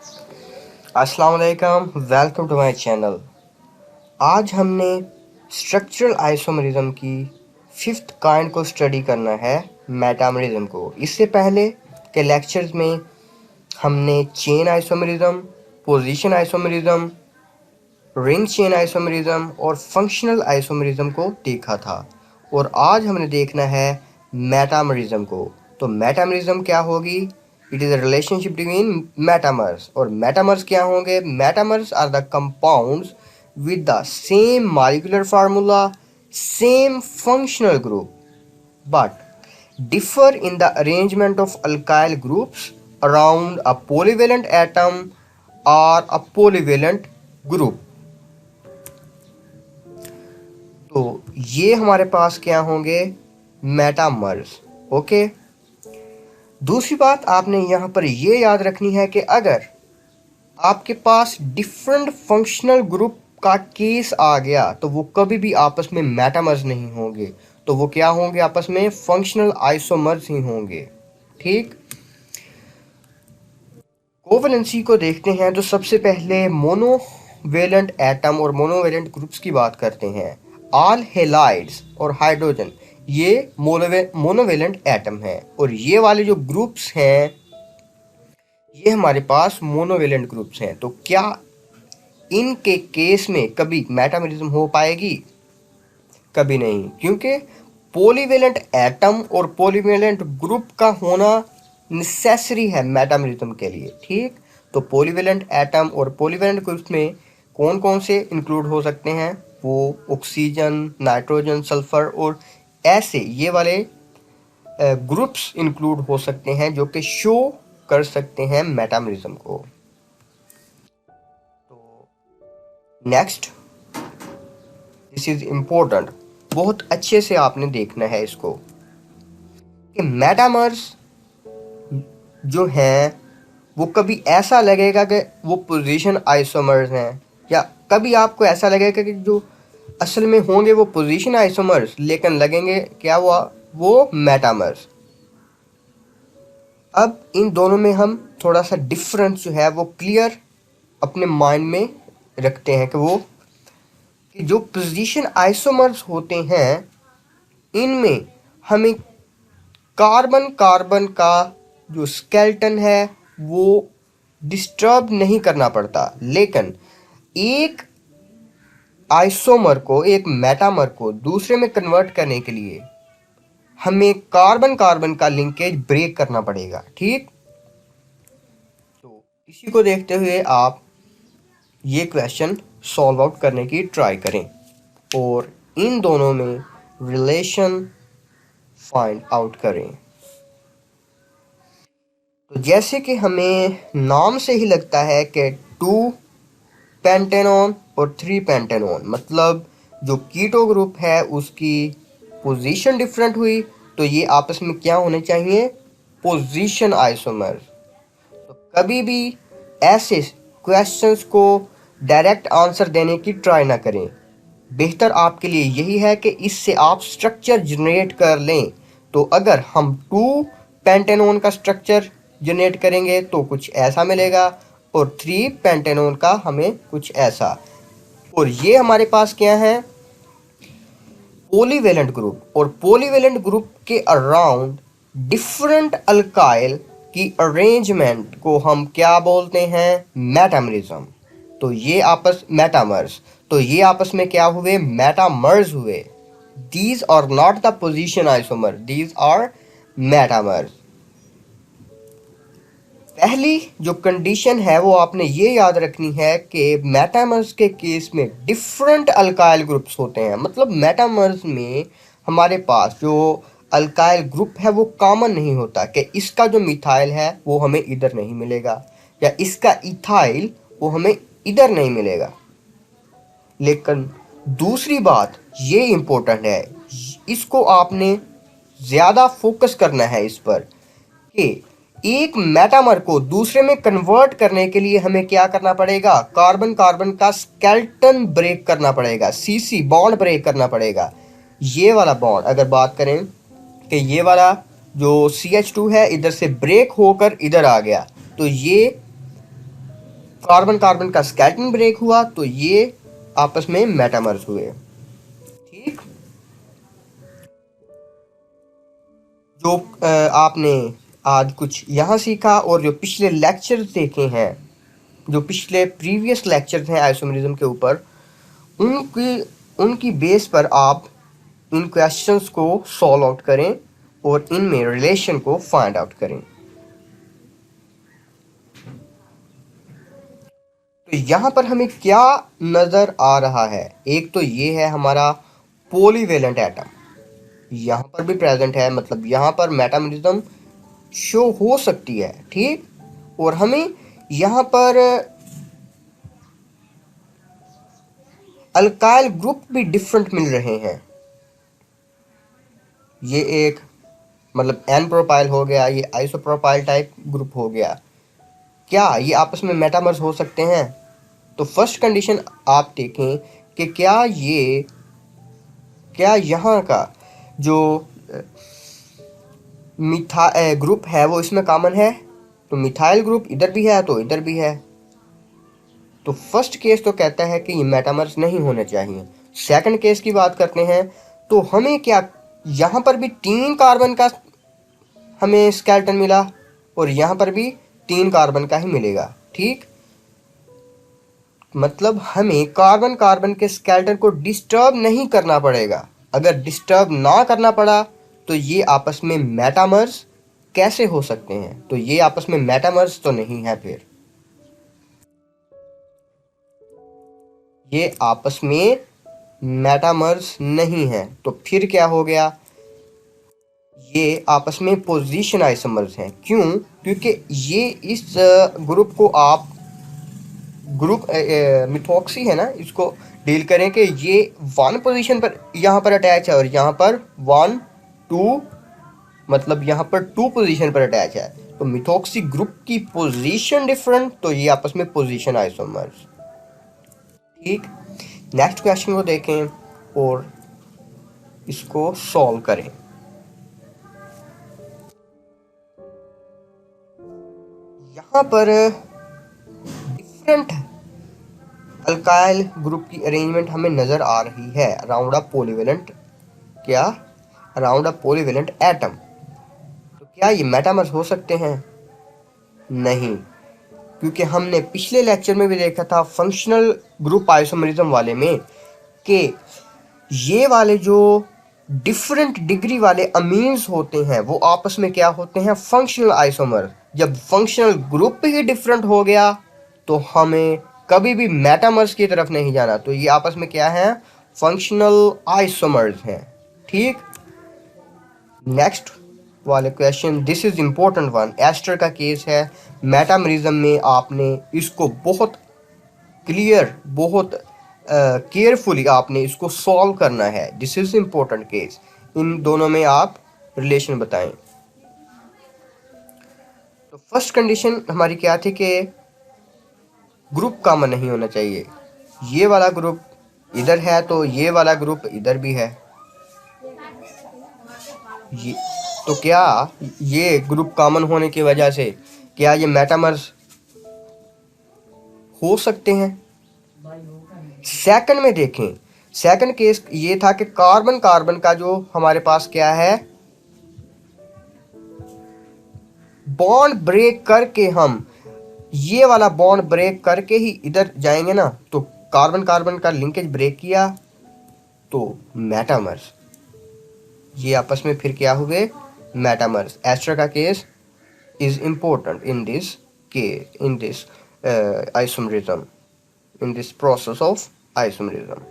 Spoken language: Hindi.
अस्सलाम वालेकुम, वेलकम टू माय चैनल। आज हमने स्ट्रक्चरल आइसोमरिज्म की फिफ्थ काइंड को स्टडी करना है, मेटामरिज्म को। इससे पहले के लेक्चर्स में हमने chain isomerism, position isomerism, ring chain isomerism और फंक्शनल आइसोमरिज्म को देखा था और आज हमने देखना है मेटामरिज्म को। तो मेटामरिज्म क्या होगी? It is a relationship between metamers. और मेटामर्स क्या होंगे? Metamers are the compounds with the same molecular formula, same functional group, but differ in the arrangement of alkyl groups around a polyvalent atom or a polyvalent group। तो ये हमारे पास क्या होंगे? मेटामर्स। ओके। दूसरी बात आपने यहाँ पर ये याद रखनी है कि अगर आपके पास डिफरेंट फंक्शनल ग्रुप का केस आ गया तो वो कभी भी आपस में मेटामर्स नहीं होंगे, तो वो क्या होंगे? आपस में फंक्शनल आइसोमर्स ही होंगे। ठीक। कोवैलेंसी को देखते हैं तो सबसे पहले मोनोवेलेंट एटम और मोनोवेलेंट ग्रुप्स की बात करते हैं। ऑल हेलाइड्स और हाइड्रोजन ये मोनोवेलेंट एटम है और ये वाले जो ग्रुप्स हैं ये हमारे पास मोनोवेलेंट ग्रुप्स हैं। तो क्या इनके केस में कभी मेटामरिज्म हो पाएगी? कभी नहीं, क्योंकि पॉलीवेलेंट एटम और पॉलीवेलेंट ग्रुप का होना नेसेसरी है मेटामरिज्म के लिए। ठीक। तो पॉलीवेलेंट एटम और पॉलीवेलेंट ग्रुप्स में कौन कौन से इंक्लूड हो सकते हैं? वो ऑक्सीजन, नाइट्रोजन, सल्फर और ऐसे ये वाले ग्रुप्स इंक्लूड हो सकते हैं जो कि शो कर सकते हैं मेटामरिज्म को। तो नेक्स्ट, दिस इज इम्पोर्टेंट, बहुत अच्छे से आपने देखना है इसको कि मेटामर्स जो हैं वो कभी ऐसा लगेगा कि वो पोजीशन आइसोमर्स हैं, या कभी आपको ऐसा लगेगा कि जो असल में होंगे वो पोजीशन आइसोमर्स लेकिन लगेंगे क्या वो मेटामर्स। अब इन दोनों में हम थोड़ा सा डिफरेंस जो है वो क्लियर अपने माइंड में रखते हैं कि जो पोजीशन आइसोमर्स होते हैं इनमें हमें कार्बन कार्बन का जो स्केलेटन है वो डिस्टर्ब नहीं करना पड़ता, लेकिन एक आइसोमर को, एक मेटामर को दूसरे में कन्वर्ट करने के लिए हमें कार्बन कार्बन का लिंकेज ब्रेक करना पड़ेगा। ठीक। तो इसी को देखते हुए आप ये क्वेश्चन सॉल्व आउट करने की ट्राई करें और इन दोनों में रिलेशन फाइंड आउट करें। तो जैसे कि हमें नाम से ही लगता है कि 2 पेंटेनॉन और 3 पेंटेनॉन, मतलब जो कीटो ग्रुप है उसकी पोजीशन डिफरेंट हुई तो ये आपस में क्या होने चाहिए? Position isomer. तो कभी भी ऐसे क्वेश्चंस को डायरेक्ट आंसर देने की ट्राई ना करें। बेहतर आपके लिए यही है कि इससे आप स्ट्रक्चर जनरेट कर लें। तो अगर हम 2 पेंटेनॉन का स्ट्रक्चर जनरेट करेंगे तो कुछ ऐसा मिलेगा और 3 पेंटेनॉन का हमें कुछ ऐसा। और ये हमारे पास क्या है? पॉलीवेलेंट ग्रुप, और पॉलीवेलेंट ग्रुप के अराउंड डिफरेंट अल्काइल की अरेंजमेंट को हम क्या बोलते हैं? मेटामरिज्म। तो ये आपस मेटामर्स, तो ये आपस में क्या हुए? मेटामर्स हुए। These are not the position isomer, these are metamers. पहली जो कंडीशन है वो आपने ये याद रखनी है कि मेटामर्स के केस में डिफरेंट अल्काइल ग्रुप्स होते हैं। मतलब मेटामर्स में हमारे पास जो अल्काइल ग्रुप है वो कॉमन नहीं होता कि इसका जो मिथाइल है वो हमें इधर नहीं मिलेगा या इसका इथाइल वो हमें इधर नहीं मिलेगा। लेकिन दूसरी बात ये इम्पोर्टेंट है, इसको आपने ज़्यादा फोकस करना है इस पर कि एक मेटामर को दूसरे में कन्वर्ट करने के लिए हमें क्या करना पड़ेगा? कार्बन कार्बन का स्केलेटन ब्रेक करना पड़ेगा, सीसी बॉन्ड ब्रेक करना पड़ेगा। ये वाला बॉन्ड अगर बात करें कि ये वाला जो CH2 है इधर से ब्रेक होकर इधर आ गया तो ये कार्बन कार्बन का स्केलेटन ब्रेक हुआ तो ये आपस में मेटामर्स हुए। ठीक, जो आपने आज कुछ यहाँ सीखा और जो पिछले लेक्चर्स देखे हैं, जो पिछले प्रीवियस लेक्चर्स हैं आइसोमरिज्म के ऊपर, उनकी उनकी बेस पर आप इन क्वेश्चंस को सॉल्व आउट करें और इनमें रिलेशन को फाइंड आउट करें। तो यहाँ पर हमें क्या नज़र आ रहा है, एक तो ये है हमारा पॉलीवेलेंट एटम, यहाँ पर भी प्रेजेंट है, मतलब यहाँ पर मेटामरिज्म शो हो सकती है। ठीक, और हमें यहाँ पर अल्काइल ग्रुप भी डिफरेंट मिल रहे हैं। ये एक मतलब एन प्रोपाइल हो गया, ये आइसोप्रोपाइल टाइप ग्रुप हो गया। क्या ये आपस में मेटामर्स हो सकते हैं? तो फर्स्ट कंडीशन आप देखें कि क्या यहाँ का जो ग्रुप है वो इसमें कॉमन है, तो मिथाइल ग्रुप इधर भी है तो इधर भी है। तो फर्स्ट केस तो कहता है कि ये मेटामर्स नहीं होने चाहिए। सेकंड केस की बात करते हैं तो हमें क्या यहाँ पर भी 3 कार्बन का हमें स्केलेटन मिला और यहाँ पर भी 3 कार्बन का ही मिलेगा। ठीक, मतलब हमें कार्बन कार्बन के स्केलेटन को डिस्टर्ब नहीं करना पड़ेगा। अगर डिस्टर्ब ना करना पड़ा तो ये आपस में मेटामर्स कैसे हो सकते हैं? तो ये आपस में मेटामर्स तो नहीं है, फिर ये आपस में मेटामर्स नहीं है, तो फिर क्या हो गया? ये आपस में पोजीशन आइसोमर्स हैं। क्यों? क्योंकि ये इस ग्रुप को आप ग्रुप मिथॉक्सी है ना, इसको डील करें कि ये 1 पोजीशन पर यहाँ पर अटैच है और यहाँ पर 1 2 मतलब यहाँ पर 2 पोजीशन पर अटैच है, तो मिथॉक्सी ग्रुप की पोजीशन डिफरेंट, तो ये आपस में पोजीशन आइसोमर्स। ठीक, नेक्स्ट क्वेश्चन को देखें और इसको सॉल्व करें। यहाँ पर डिफरेंट अल्काइल ग्रुप की अरेंजमेंट हमें नजर आ रही है अराउंड अ पॉलीवेलेंट, क्या अराउंड अ पॉलीवेलेंट एटम। तो क्या ये मेटामर्स हो सकते हैं? नहीं, क्योंकि हमने पिछले लेक्चर में भी देखा था फंक्शनल ग्रुप आइसोमरिज्म वाले में कि ये वाले जो डिफरेंट डिग्री वाले अमीन्स होते हैं वो आपस में क्या होते हैं? Functional isomer. जब फंक्शनल ग्रुप ही डिफरेंट हो गया तो हमें कभी भी मेटामर्स की तरफ नहीं जाना, तो ये आपस में क्या है? फंक्शनल आइसोमर्स हैं। ठीक, नेक्स्ट वाले question, this is important one, ester का केस है। मेटामरिज्म में आपने इसको बहुत क्लियर, बहुत केयरफुली आपने इसको सॉल्व करना है। दिस इज इंपॉर्टेंट केस, इन दोनों में आप रिलेशन बताएं। तो फर्स्ट कंडीशन हमारी क्या थी कि ग्रुप कॉमन नहीं होना चाहिए। ये वाला ग्रुप इधर है तो ये वाला ग्रुप इधर भी है। ये तो क्या ये ग्रुप कॉमन होने की वजह से क्या ये मेटामर्स हो सकते हैं? सेकंड में देखें, सेकंड केस ये था कि कार्बन कार्बन का जो हमारे पास क्या है, बॉन्ड ब्रेक करके हम ये वाला बॉन्ड ब्रेक करके ही इधर जाएंगे ना, तो कार्बन कार्बन का लिंकेज ब्रेक किया तो मेटामर्स, ये आपस में फिर क्या हुए? मेटामर्स। एस्टर का case is important in this case, in this isomerism, in this process of isomerism.